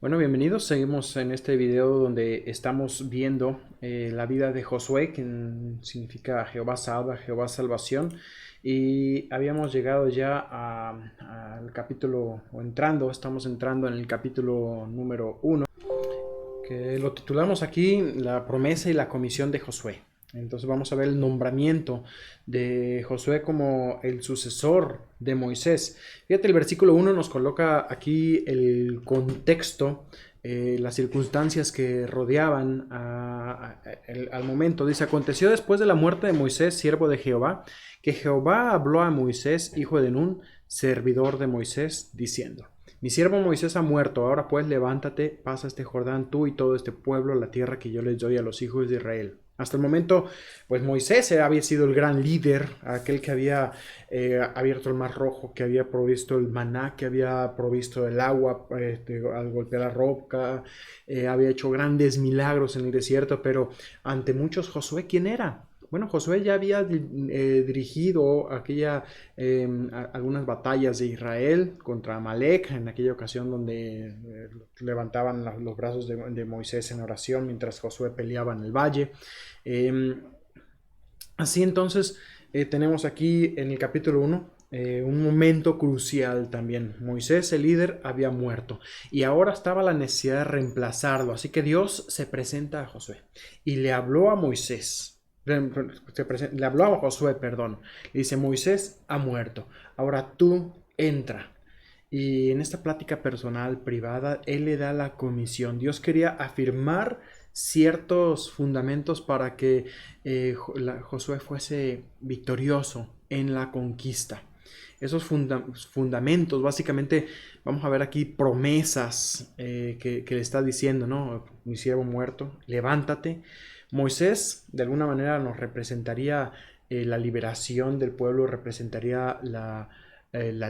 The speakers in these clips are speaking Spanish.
Bueno, bienvenidos. Seguimos en este video donde estamos viendo la vida de Josué, que significa Jehová salva, Jehová salvación. Y habíamos llegado ya al capítulo, estamos entrando en el capítulo número uno, que lo titulamos aquí La promesa y la comisión de Josué. Entonces vamos a ver el nombramiento de Josué como el sucesor de Moisés. Fíjate, el versículo 1 nos coloca aquí el contexto, las circunstancias que rodeaban al momento. Dice, aconteció después de la muerte de Moisés, siervo de Jehová, que Jehová habló a Moisés, hijo de Nun, servidor de Moisés, diciendo, mi siervo Moisés ha muerto, ahora pues levántate, pasa este Jordán tú y todo este pueblo, la tierra que yo les doy a los hijos de Israel. Hasta el momento, pues Moisés había sido el gran líder, aquel que había abierto el mar rojo, que había provisto el maná, que había provisto el agua al golpear la roca, había hecho grandes milagros en el desierto, pero ante muchos Josué, ¿quién era? Bueno, Josué ya había dirigido algunas batallas de Israel contra Amalek, en aquella ocasión donde levantaban los brazos de Moisés en oración mientras Josué peleaba en el valle. Eh, Así entonces, tenemos aquí en el capítulo 1 un momento crucial también. Moisés, el líder, había muerto y ahora estaba la necesidad de reemplazarlo. Así que Dios se presenta a Josué y le habló a Moisés. Le habló a Josué, perdón. Le dice, Moisés ha muerto. Ahora tú entra. Y en esta plática personal, privada, él le da la comisión. Dios quería afirmar ciertos fundamentos para que Josué fuese victorioso en la conquista. Esos fundamentos, básicamente, vamos a ver aquí promesas que le está diciendo, ¿no? Mi siervo muerto, levántate. Moisés, de alguna manera, nos representaría la liberación del pueblo, representaría la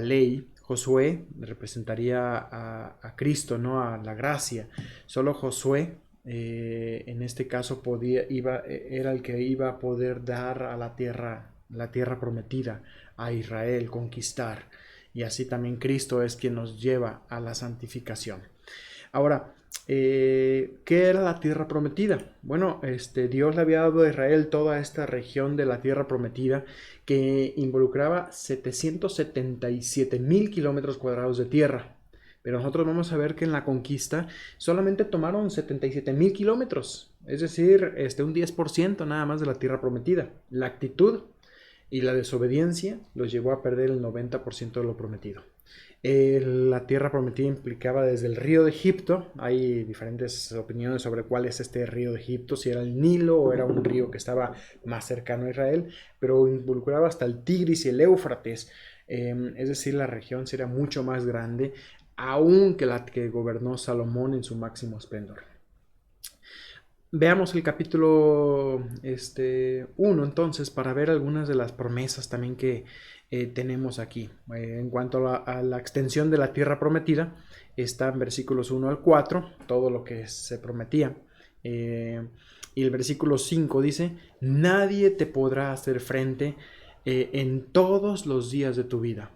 ley. Josué representaría a Cristo, ¿no? A la gracia. Solo Josué, en este caso, era el que iba a poder dar a la tierra prometida, a Israel, conquistar. Y así también Cristo es quien nos lleva a la santificación. Ahora, ¿qué era la tierra prometida? Bueno, Dios le había dado a Israel toda esta región de la tierra prometida que involucraba 777,000 kilómetros cuadrados de tierra. Pero nosotros vamos a ver que en la conquista solamente tomaron 77,000 kilómetros, es decir, un 10% nada más de la tierra prometida. La actitud y la desobediencia los llevó a perder el 90% de lo prometido. La tierra prometida implicaba desde el río de Egipto. Hay diferentes opiniones sobre cuál es este río de Egipto, si era el Nilo o era un río que estaba más cercano a Israel, pero involucraba hasta el Tigris y el Éufrates. Es decir, la región sería mucho más grande, aún que la que gobernó Salomón en su máximo esplendor. Veamos el capítulo 1 entonces para ver algunas de las promesas también que tenemos aquí. En cuanto a la extensión de la tierra prometida, está en versículos 1 al 4, todo lo que se prometía. Y el versículo 5 dice, nadie te podrá hacer frente en todos los días de tu vida.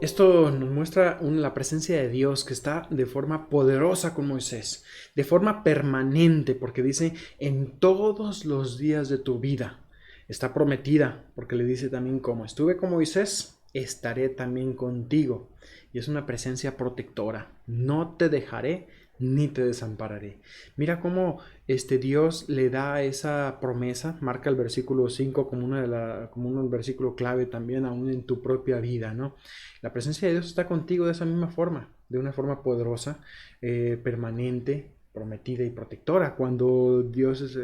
Esto nos muestra la presencia de Dios que está de forma poderosa con Moisés, de forma permanente, porque dice en todos los días de tu vida. Está prometida, porque le dice también como estuve con Moisés, estaré también contigo. Y es una presencia protectora. No te dejaré ni te desampararé. Mira cómo Dios le da esa promesa, marca el versículo 5 como un versículo clave también aún en tu propia vida, ¿no? La presencia de Dios está contigo de esa misma forma, de una forma poderosa, permanente, prometida y protectora. Cuando Dios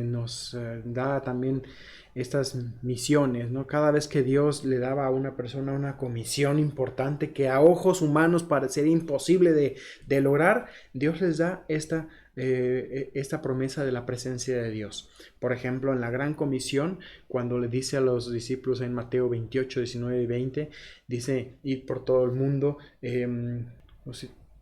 nos da también estas misiones, ¿no? Cada vez que Dios le daba a una persona una comisión importante que a ojos humanos parecería imposible de lograr, Dios les da esta promesa de la presencia de Dios. Por ejemplo, en la gran comisión, cuando le dice a los discípulos en Mateo 28, 19 y 20, dice, id por todo el mundo,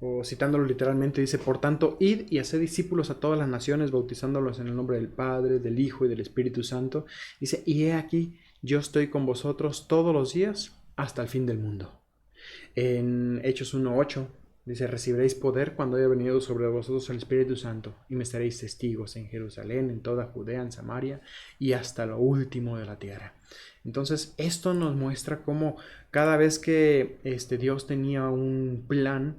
o citándolo literalmente, dice, por tanto, id y haced discípulos a todas las naciones, bautizándolos en el nombre del Padre, del Hijo y del Espíritu Santo. Dice, y he aquí, yo estoy con vosotros todos los días hasta el fin del mundo. En Hechos 1:8 Dice, recibiréis poder cuando haya venido sobre vosotros el Espíritu Santo y me estaréis testigos en Jerusalén, en toda Judea, en Samaria y hasta lo último de la tierra. Entonces, esto nos muestra cómo cada vez que Dios tenía un plan,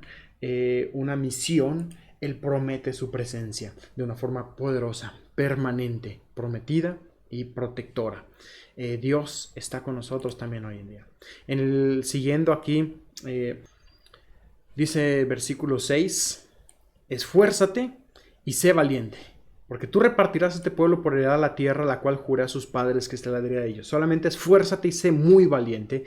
una misión, Él promete su presencia de una forma poderosa, permanente, prometida y protectora. Dios está con nosotros también hoy en día. Siguiendo aquí, dice versículo 6, esfuérzate y sé valiente, porque tú repartirás a este pueblo por heredad la tierra, la cual juré a sus padres que se la daría a ellos. Solamente esfuérzate y sé muy valiente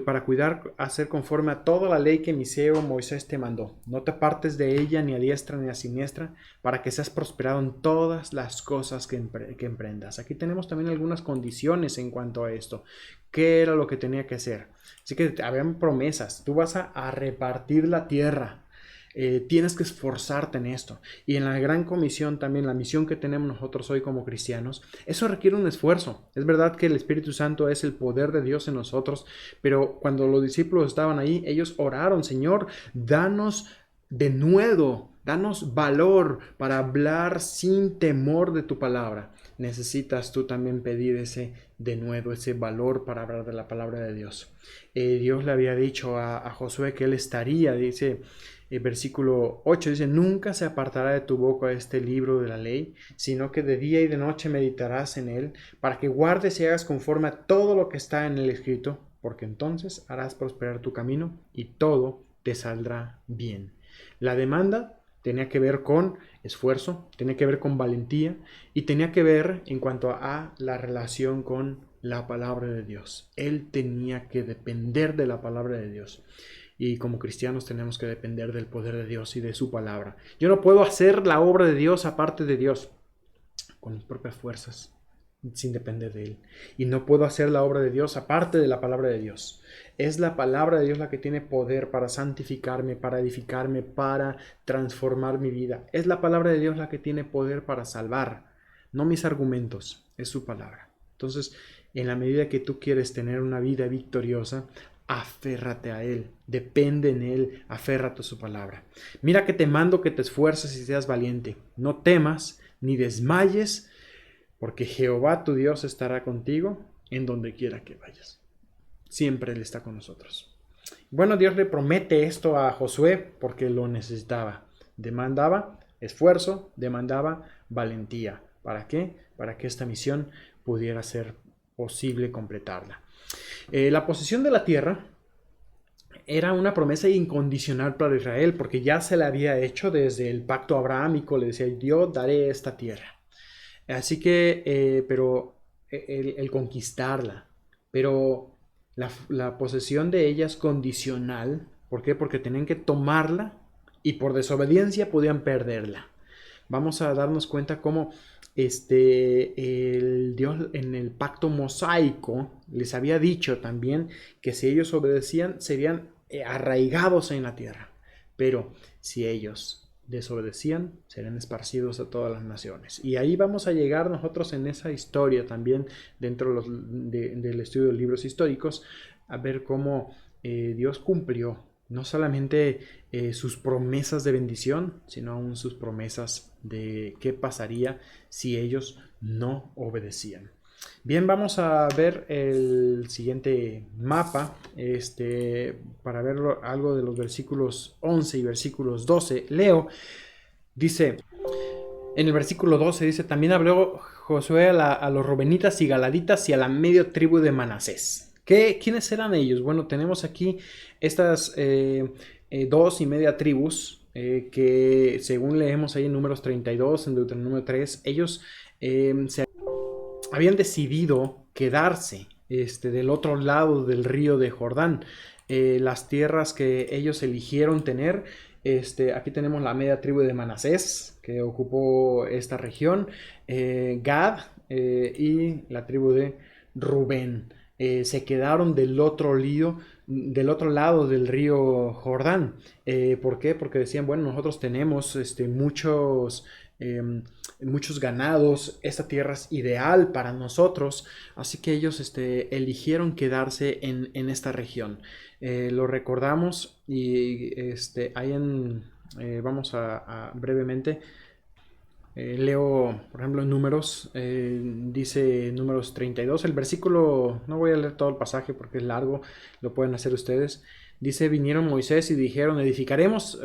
para cuidar, hacer conforme a toda la ley que mi siervo Moisés te mandó. No te apartes de ella ni a diestra ni a siniestra, para que seas prosperado en todas las cosas que emprendas. Aquí tenemos también algunas condiciones en cuanto a esto. ¿Qué era lo que tenía que hacer? Así que habían promesas. Tú vas a repartir la tierra. Tienes que esforzarte en esto. Y en la gran comisión también, la misión que tenemos nosotros hoy como cristianos, eso requiere un esfuerzo. Es verdad que el Espíritu Santo es el poder de Dios en nosotros, pero cuando los discípulos estaban ahí, ellos oraron, Señor, danos de nuevo, danos valor para hablar sin temor de tu palabra. Necesitas tú también pedir ese de nuevo, ese valor para hablar de la palabra de Dios. Dios le había dicho a Josué que él estaría, dice versículo 8, dice, nunca se apartará de tu boca este libro de la ley, sino que de día y de noche meditarás en él, para que guardes y hagas conforme a todo lo que está en el escrito, porque entonces harás prosperar tu camino y todo te saldrá bien. La demanda tenía que ver con esfuerzo, tenía que ver con valentía y tenía que ver en cuanto a la relación con la palabra de Dios. Él tenía que depender de la palabra de Dios. Y como cristianos tenemos que depender del poder de Dios y de su palabra. Yo no puedo hacer la obra de Dios aparte de Dios, con mis propias fuerzas, sin depender de Él. Y no puedo hacer la obra de Dios aparte de la palabra de Dios. Es la palabra de Dios la que tiene poder para santificarme, para edificarme, para transformar mi vida. Es la palabra de Dios la que tiene poder para salvar, no mis argumentos, es su palabra. Entonces, en la medida que tú quieres tener una vida victoriosa, aférrate a Él, depende en Él, aférrate a su palabra. Mira que te mando que te esfuerces y seas valiente. No temas ni desmayes, porque Jehová tu Dios estará contigo en donde quiera que vayas. Siempre Él está con nosotros. Bueno, Dios le promete esto a Josué porque lo necesitaba. Demandaba esfuerzo, demandaba valentía. ¿Para qué? Para que esta misión pudiera ser posible completarla. La posesión de la tierra era una promesa incondicional para Israel, porque ya se la había hecho desde el pacto abrahámico. Le decía, yo daré esta tierra. Así que, pero el conquistarla, pero la posesión de ella es condicional. ¿Por qué? Porque tenían que tomarla y por desobediencia podían perderla. Vamos a darnos cuenta cómo el Dios en el pacto mosaico les había dicho también que si ellos obedecían serían arraigados en la tierra, pero si ellos desobedecían serían esparcidos a todas las naciones. Y ahí vamos a llegar nosotros en esa historia también dentro del estudio de libros históricos a ver cómo Dios cumplió no solamente sus promesas de bendición, sino aún sus promesas de qué pasaría si ellos no obedecían. Bien, vamos a ver el siguiente mapa para ver algo de los versículos 11 y versículos 12. Leo, dice, en el versículo 12 dice, también habló Josué a los Rubenitas y Galaditas y a la media tribu de Manasés. ¿Quiénes eran ellos? Bueno, tenemos aquí estas 2.5 tribus que según leemos ahí en Números 32, en Deuteronomio 3, ellos se habían decidido quedarse del otro lado del río de Jordán. Las tierras que ellos eligieron tener, aquí tenemos la media tribu de Manasés que ocupó esta región, Gad y la tribu de Rubén. Se quedaron del otro lado del río Jordán. ¿Por qué? Porque decían, bueno, nosotros tenemos muchos muchos ganados, esta tierra es ideal para nosotros, así que ellos eligieron quedarse en esta región. Lo recordamos y hay vamos brevemente, leo, por ejemplo, en Números, dice Números 32, el versículo, no voy a leer todo el pasaje porque es largo, lo pueden hacer ustedes. Dice, vinieron Moisés y dijeron,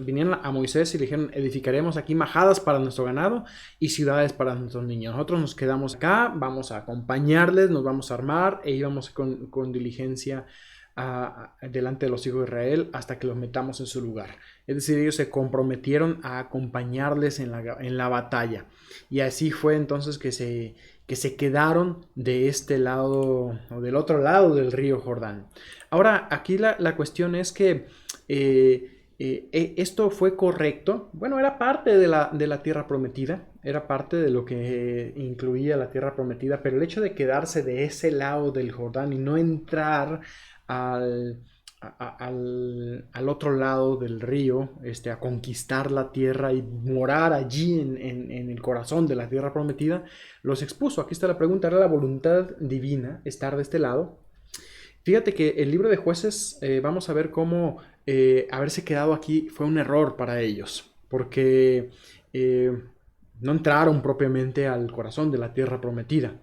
vinieron a Moisés y dijeron, edificaremos aquí majadas para nuestro ganado y ciudades para nuestros niños. Nosotros nos quedamos acá, vamos a acompañarles, nos vamos a armar e íbamos con diligencia delante de los hijos de Israel hasta que los metamos en su lugar. Es decir, ellos se comprometieron a acompañarles en la batalla. Y así fue entonces que se quedaron de este lado o del otro lado del río Jordán. Ahora, aquí la cuestión es que esto fue correcto. Bueno, era parte de la tierra prometida, era parte de lo que incluía la tierra prometida, pero el hecho de quedarse de ese lado del Jordán y no entrar al otro lado del río, a conquistar la tierra y morar allí en el corazón de la tierra prometida, los expuso. Aquí está la pregunta, ¿era la voluntad divina estar de este lado? Fíjate que el libro de Jueces, vamos a ver cómo haberse quedado aquí fue un error para ellos, porque no entraron propiamente al corazón de la tierra prometida.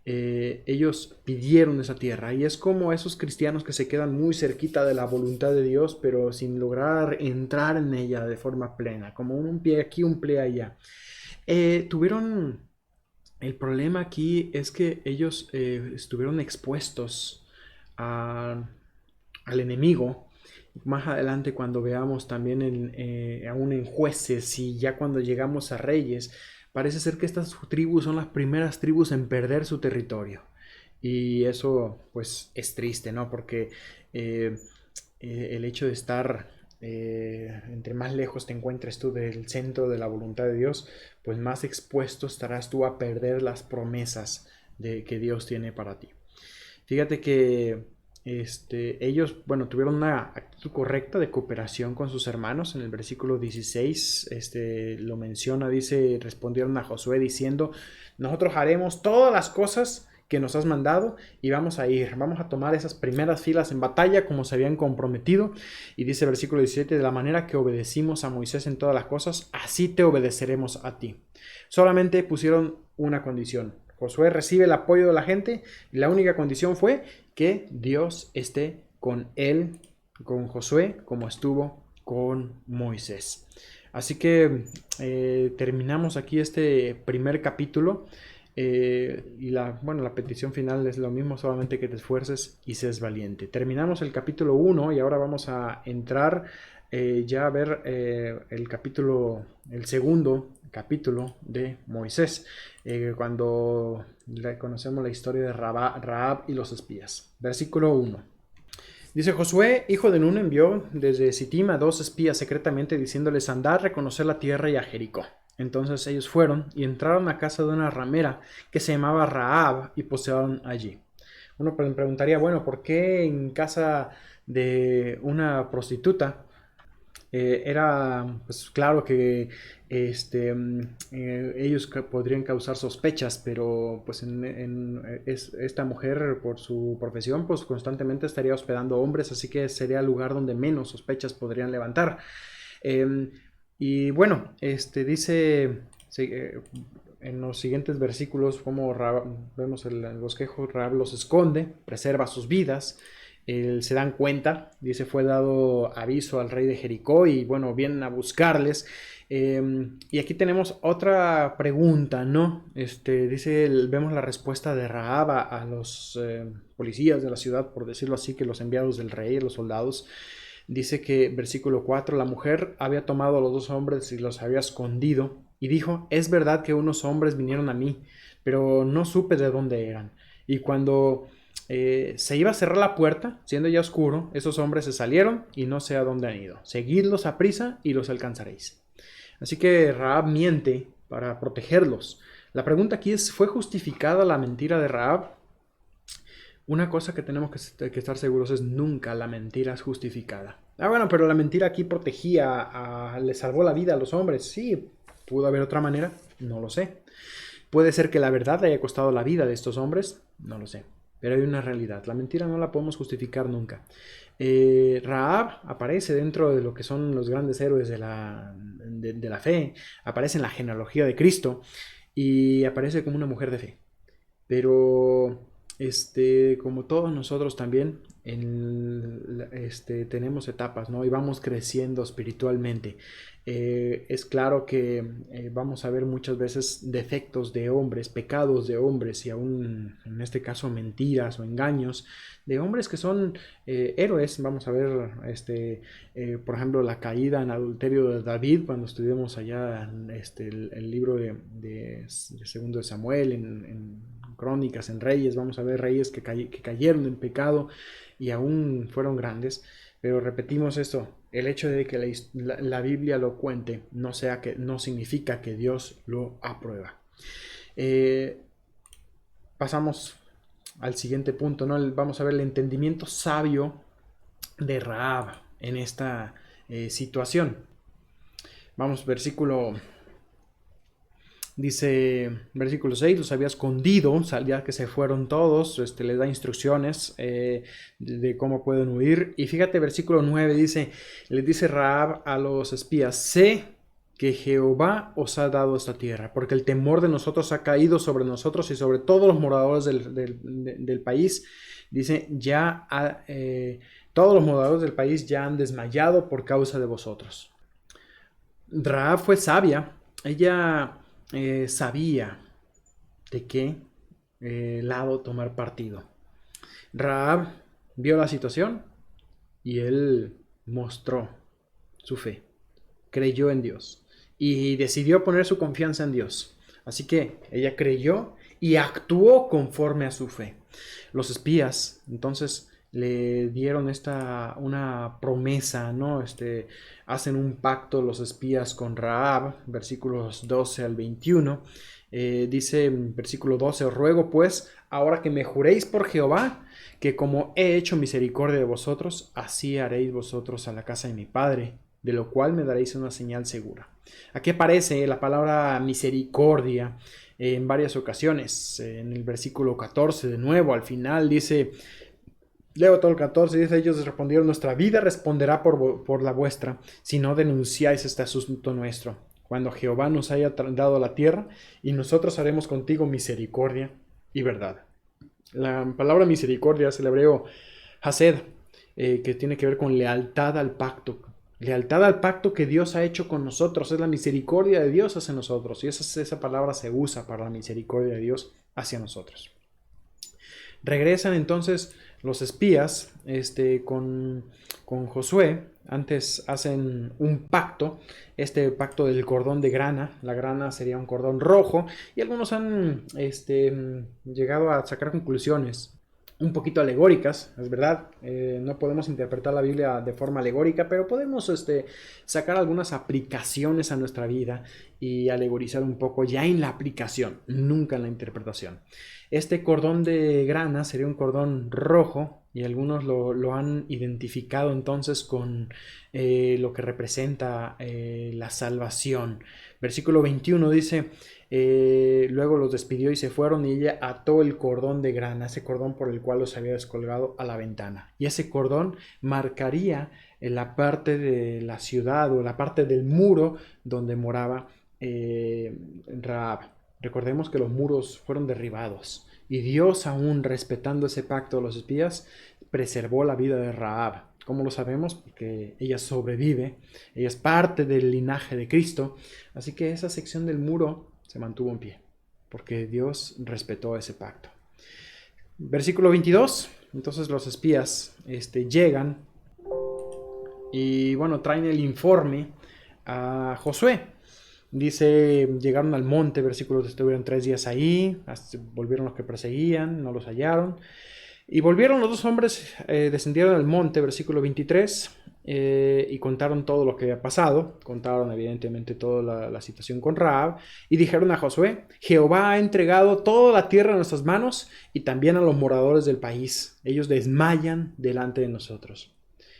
Ellos pidieron esa tierra y es como esos cristianos que se quedan muy cerquita de la voluntad de Dios pero sin lograr entrar en ella de forma plena, como un pie aquí, un pie allá. Tuvieron el problema aquí es que ellos estuvieron expuestos al enemigo. Más adelante cuando veamos también aún en Jueces y ya cuando llegamos a Reyes, parece ser que estas tribus son las primeras tribus en perder su territorio. Y eso pues es triste, ¿no? Porque el hecho de estar, entre más lejos te encuentres tú del centro de la voluntad de Dios, pues más expuesto estarás tú a perder las promesas que Dios tiene para ti. Fíjate que ellos, bueno, tuvieron una actitud correcta de cooperación con sus hermanos. En el versículo 16 lo menciona, dice, respondieron a Josué diciendo, nosotros haremos todas las cosas que nos has mandado y vamos a tomar esas primeras filas en batalla como se habían comprometido. Y dice el versículo 17, de la manera que obedecimos a Moisés en todas las cosas, así te obedeceremos a ti. Solamente pusieron una condición. Josué recibe el apoyo de la gente y la única condición fue que Dios esté con él, con Josué, como estuvo con Moisés. Así que terminamos aquí este primer capítulo y la petición final es lo mismo, solamente que te esfuerces y seas valiente. Terminamos el capítulo 1 y ahora vamos a entrar ya a ver el segundo capítulo de Moisés, cuando conocemos la historia de Rahab y los espías. Versículo 1. Dice, Josué, hijo de Nun, envió desde Sittim a 2 espías secretamente diciéndoles, andad, reconocer la tierra y a Jericó. Entonces ellos fueron y entraron a casa de una ramera que se llamaba Rahab y posaron allí. Uno preguntaría, bueno, ¿por qué en casa de una prostituta? Era pues claro que ellos podrían causar sospechas, pero pues esta mujer por su profesión pues constantemente estaría hospedando hombres, así que sería el lugar donde menos sospechas podrían levantar. Y bueno, dice en los siguientes versículos como vemos el bosquejo, Rahab los esconde, preserva sus vidas. Se dan cuenta, dice, fue dado aviso al rey de Jericó y bueno, vienen a buscarles. Y aquí tenemos otra pregunta, ¿no? Dice, vemos la respuesta de Rahab a los policías de la ciudad, por decirlo así, que los enviados del rey, los soldados. Dice que, versículo 4, la mujer había tomado a los 2 hombres y los había escondido y dijo, es verdad que unos hombres vinieron a mí, pero no supe de dónde eran. Y cuando se iba a cerrar la puerta, siendo ya oscuro, esos hombres se salieron y no sé a dónde han ido. Seguidlos a prisa y los alcanzaréis. Así que Rahab miente para protegerlos. La pregunta aquí es, ¿fue justificada la mentira de Rahab? Una cosa que tenemos que estar seguros es nunca la mentira es justificada. Bueno, pero la mentira aquí protegía, le salvó la vida a los hombres. Sí, pudo haber otra manera. No lo sé. Puede ser que la verdad haya costado la vida de estos hombres, no lo sé. Pero hay una realidad. La mentira no la podemos justificar nunca. Rahab aparece dentro de lo que son los grandes héroes de la fe. Aparece en la genealogía de Cristo y aparece como una mujer de fe. Pero como todos nosotros también, tenemos etapas, ¿no? Y vamos creciendo espiritualmente. Es claro que vamos a ver muchas veces defectos de hombres, pecados de hombres y aún en este caso mentiras o engaños de hombres que son héroes. Vamos a ver, por ejemplo, la caída en adulterio de David cuando estudiamos allá el libro de segundo de Samuel, en Crónicas, en Reyes. Vamos a ver reyes que cayeron en pecado y aún fueron grandes. Pero repetimos esto, el hecho de que la Biblia lo cuente no significa que Dios lo aprueba. Pasamos al siguiente punto, ¿no? Vamos a ver el entendimiento sabio de Rahab en esta situación. Vamos, versículo 6, los había escondido, ya que se fueron todos, les da instrucciones de cómo pueden huir. Y fíjate, versículo 9 les dice Rahab a los espías: sé que Jehová os ha dado esta tierra, porque el temor de nosotros ha caído sobre nosotros y sobre todos los moradores del país. Dice, todos los moradores del país ya han desmayado por causa de vosotros. Rahab fue sabia. Ella sabía de qué lado tomar partido. Rahab vio la situación y él mostró su fe, creyó en Dios y decidió poner su confianza en Dios. Así que ella creyó y actuó conforme a su fe. Los espías entonces le dieron una promesa, ¿no? Hacen un pacto los espías con Rahab, versículos 12 al 21. Dice en versículo 12: os ruego pues, ahora que me juréis por Jehová, que como he hecho misericordia de vosotros, así haréis vosotros a la casa de mi padre, de lo cual me daréis una señal segura. Aquí aparece la palabra misericordia en varias ocasiones. En el versículo 14, de nuevo, al final dice... Leo todo el 14, dice: ellos respondieron: nuestra vida responderá por la vuestra, si no denunciáis este asunto nuestro, cuando Jehová nos haya dado la tierra, y nosotros haremos contigo misericordia y verdad. La palabra misericordia es el hebreo hased, que tiene que ver con lealtad al pacto. Lealtad al pacto que Dios ha hecho con nosotros, es la misericordia de Dios hacia nosotros, y esa palabra se usa para la misericordia de Dios hacia nosotros. Regresan entonces los espías con Josué. Antes hacen un pacto, pacto del cordón de grana. La grana sería un cordón rojo, y algunos han llegado a sacar conclusiones un poquito alegóricas, es verdad. No podemos interpretar la Biblia de forma alegórica, pero podemos sacar algunas aplicaciones a nuestra vida y alegorizar un poco ya en la aplicación, nunca en la interpretación. Este cordón de grana sería un cordón rojo, y algunos lo han identificado entonces con lo que representa la salvación. Versículo 21 dice: luego los despidió y se fueron, y ella ató el cordón de grana, ese cordón por el cual los había descolgado, a la ventana. Y ese cordón marcaría la parte de la ciudad o la parte del muro donde moraba Rahab. Recordemos que los muros fueron derribados, y Dios, aún respetando ese pacto de los espías, preservó la vida de Rahab. ¿Cómo lo sabemos? Porque ella sobrevive, ella es parte del linaje de Cristo, así que esa sección del muro se mantuvo en pie, porque Dios respetó ese pacto. Versículo 22, entonces los espías llegan y traen el informe a Josué. Dice, llegaron al monte, versículos, estuvieron 3 días ahí, volvieron los que perseguían, no los hallaron. Y volvieron los dos hombres, descendieron al monte, versículo 23, y contaron todo lo que había pasado. Contaron evidentemente toda la situación con Rahab, y dijeron a Josué: Jehová ha entregado toda la tierra en nuestras manos, y también a los moradores del país. Ellos desmayan delante de nosotros.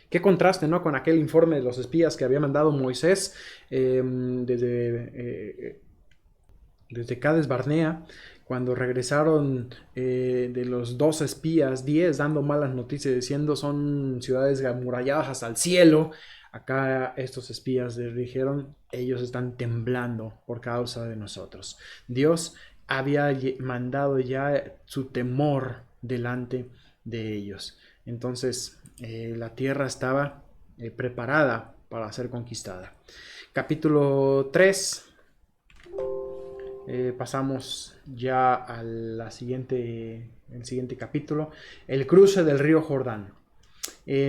Qué contraste, ¿no?, con aquel informe de los espías que había mandado Moisés desde desde Cades Barnea, cuando regresaron de los 2 espías, 10 dando malas noticias, diciendo son ciudades amuralladas hasta el cielo. Acá estos espías les dijeron, ellos están temblando por causa de nosotros. Dios había mandado ya su temor delante de ellos. Entonces la tierra estaba preparada para ser conquistada. Capítulo 3. Pasamos ya a el siguiente capítulo, el cruce del río Jordán.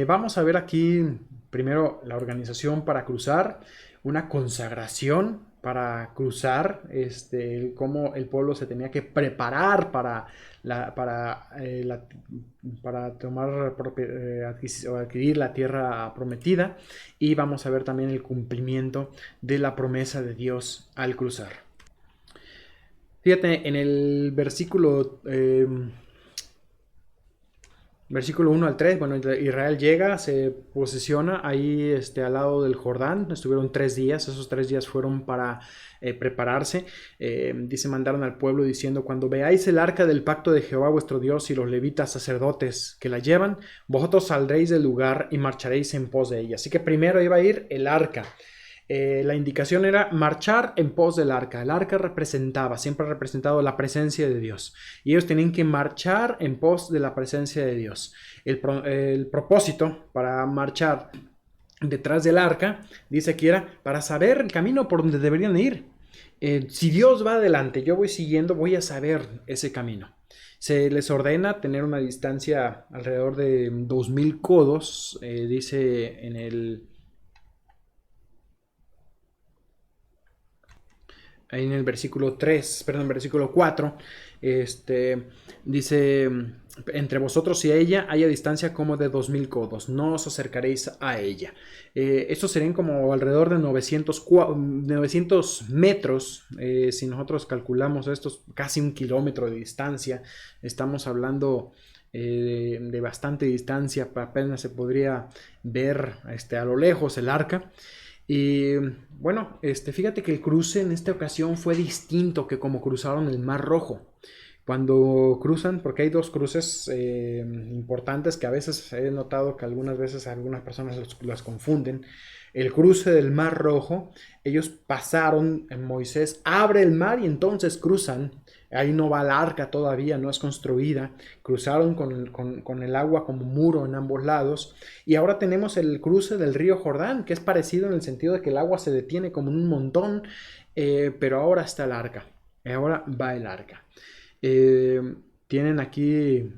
Vamos a ver aquí primero la organización para cruzar, una consagración para cruzar, cómo el pueblo se tenía que preparar para tomar o adquirir la tierra prometida, y vamos a ver también el cumplimiento de la promesa de Dios al cruzar. Fíjate, en el versículo 1 al 3, bueno, Israel llega, se posiciona ahí al lado del Jordán, estuvieron 3 días, esos 3 días fueron para prepararse. Dice, mandaron al pueblo diciendo, cuando veáis el arca del pacto de Jehová vuestro Dios y los levitas sacerdotes que la llevan, vosotros saldréis del lugar y marcharéis en pos de ella. Así que primero iba a ir el arca. La indicación era marchar en pos del arca. El arca siempre ha representado la presencia de Dios. Y ellos tenían que marchar en pos de la presencia de Dios. El propósito para marchar detrás del arca, dice aquí, era para saber el camino por donde deberían ir. Si Dios va adelante, yo voy siguiendo, voy a saber ese camino. Se les ordena tener una distancia alrededor de 2000 codos, dice en el versículo 4, dice, entre vosotros y ella haya distancia como de 2000 codos, no os acercaréis a ella. Estos serían como alrededor de 900 metros, si nosotros calculamos estos, casi 1 kilómetro de distancia, estamos hablando de bastante distancia, apenas se podría ver a lo lejos el arca. Y bueno, fíjate que el cruce en esta ocasión fue distinto que como cruzaron el Mar Rojo. Cuando cruzan, porque hay 2 cruces importantes que a veces he notado que algunas personas las confunden. El cruce del Mar Rojo, ellos pasaron, Moisés abre el mar y entonces cruzan. Ahí no va el arca todavía, no es construida. Cruzaron con el agua como muro en ambos lados. Y ahora tenemos el cruce del río Jordán, que es parecido en el sentido de que el agua se detiene como en un montón, pero ahora está el arca. Ahora va el arca. Tienen aquí,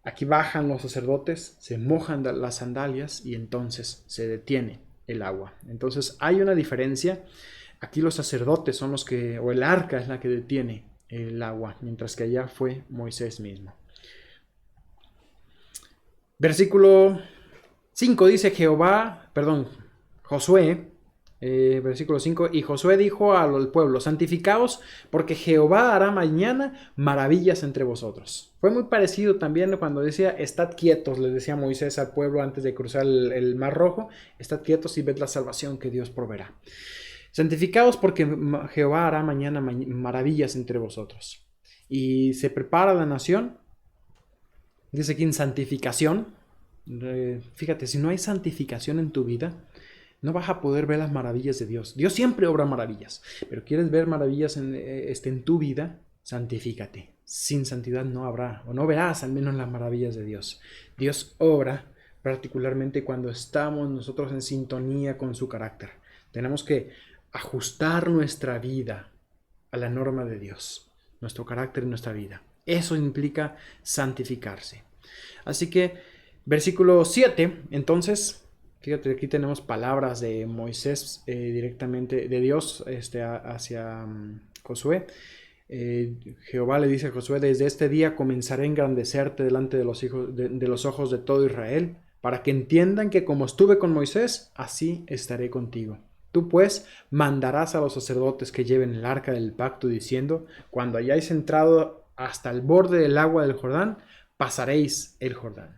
aquí bajan los sacerdotes, se mojan las sandalias y entonces se detiene el agua. Entonces hay una diferencia. Aquí los sacerdotes son los que, o el arca es la que detiene el agua, mientras que allá fue Moisés mismo. Versículo 5 dice Josué, versículo 5, y Josué dijo al pueblo, santificaos, porque Jehová hará mañana maravillas entre vosotros. Fue muy parecido también cuando decía, estad quietos, le decía Moisés al pueblo antes de cruzar el Mar Rojo, estad quietos y ved la salvación que Dios proveerá. Santificaos porque Jehová hará mañana maravillas entre vosotros. Y se prepara la nación. Dice aquí en santificación. Fíjate, si no hay santificación en tu vida, no vas a poder ver las maravillas de Dios. Dios siempre obra maravillas. Pero quieres ver maravillas en tu vida, santifícate. Sin santidad no habrá, o no verás al menos las maravillas de Dios. Dios obra particularmente cuando estamos nosotros en sintonía con su carácter. Tenemos que ajustar nuestra vida a la norma de Dios, nuestro carácter y nuestra vida. Eso implica santificarse. Así que, versículo 7, entonces, fíjate, aquí tenemos palabras de Moisés directamente de Dios hacia Josué. Jehová le dice a Josué, desde este día comenzaré a engrandecerte delante de los ojos de todo Israel, para que entiendan que como estuve con Moisés, así estaré contigo. Tú pues mandarás a los sacerdotes que lleven el arca del pacto diciendo, cuando hayáis entrado hasta el borde del agua del Jordán, pasaréis el Jordán.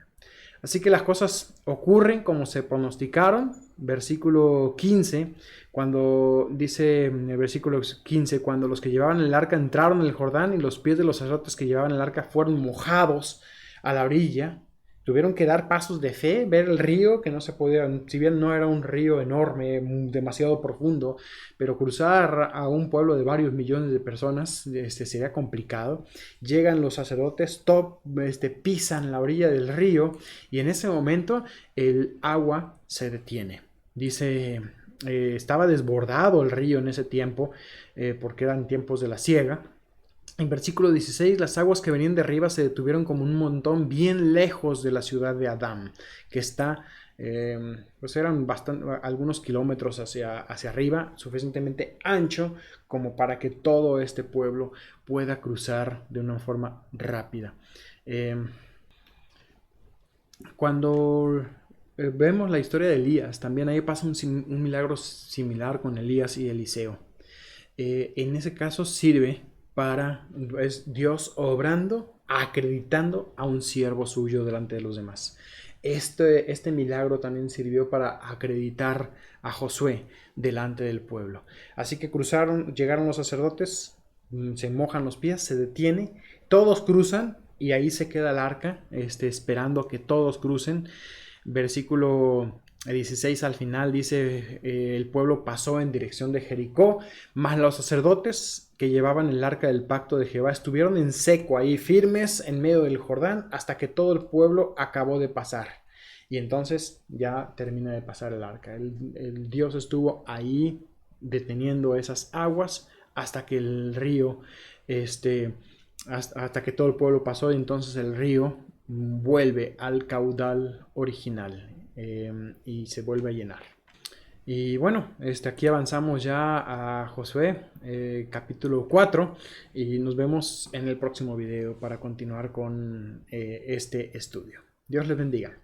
Así que las cosas ocurren como se pronosticaron. versículo 15, cuando dice en el versículo 15, cuando los que llevaban el arca entraron en el Jordán y los pies de los sacerdotes que llevaban el arca fueron mojados a la orilla, tuvieron que dar pasos de fe, ver el río, que no se podía, si bien no era un río enorme, demasiado profundo, pero cruzar a un pueblo de varios millones de personas sería complicado. Llegan los sacerdotes, pisan la orilla del río y en ese momento el agua se detiene. Dice, estaba desbordado el río en ese tiempo, porque eran tiempos de la siega. En versículo 16, las aguas que venían de arriba se detuvieron como un montón bien lejos de la ciudad de Adán, que está, pues eran algunos kilómetros hacia arriba, suficientemente ancho como para que todo este pueblo pueda cruzar de una forma rápida. Cuando vemos la historia de Elías, también ahí pasa un milagro similar con Elías y Eliseo. En ese caso sirve para, es Dios obrando, acreditando a un siervo suyo delante de los demás. Este milagro también sirvió para acreditar a Josué delante del pueblo. Así que llegaron los sacerdotes, se mojan los pies, se detiene, todos cruzan y ahí se queda el arca, esperando a que todos crucen. Versículo 16 al final dice, el pueblo pasó en dirección de Jericó, mas los sacerdotes que llevaban el arca del pacto de Jehová estuvieron en seco ahí, firmes en medio del Jordán, hasta que todo el pueblo acabó de pasar. Y entonces ya termina de pasar el arca. El Dios estuvo ahí deteniendo esas aguas hasta que el río, hasta que todo el pueblo pasó, y entonces el río vuelve al caudal original, y se vuelve a llenar. Y bueno, aquí avanzamos ya a Josué, capítulo 4, y nos vemos en el próximo video para continuar con este estudio. Dios les bendiga.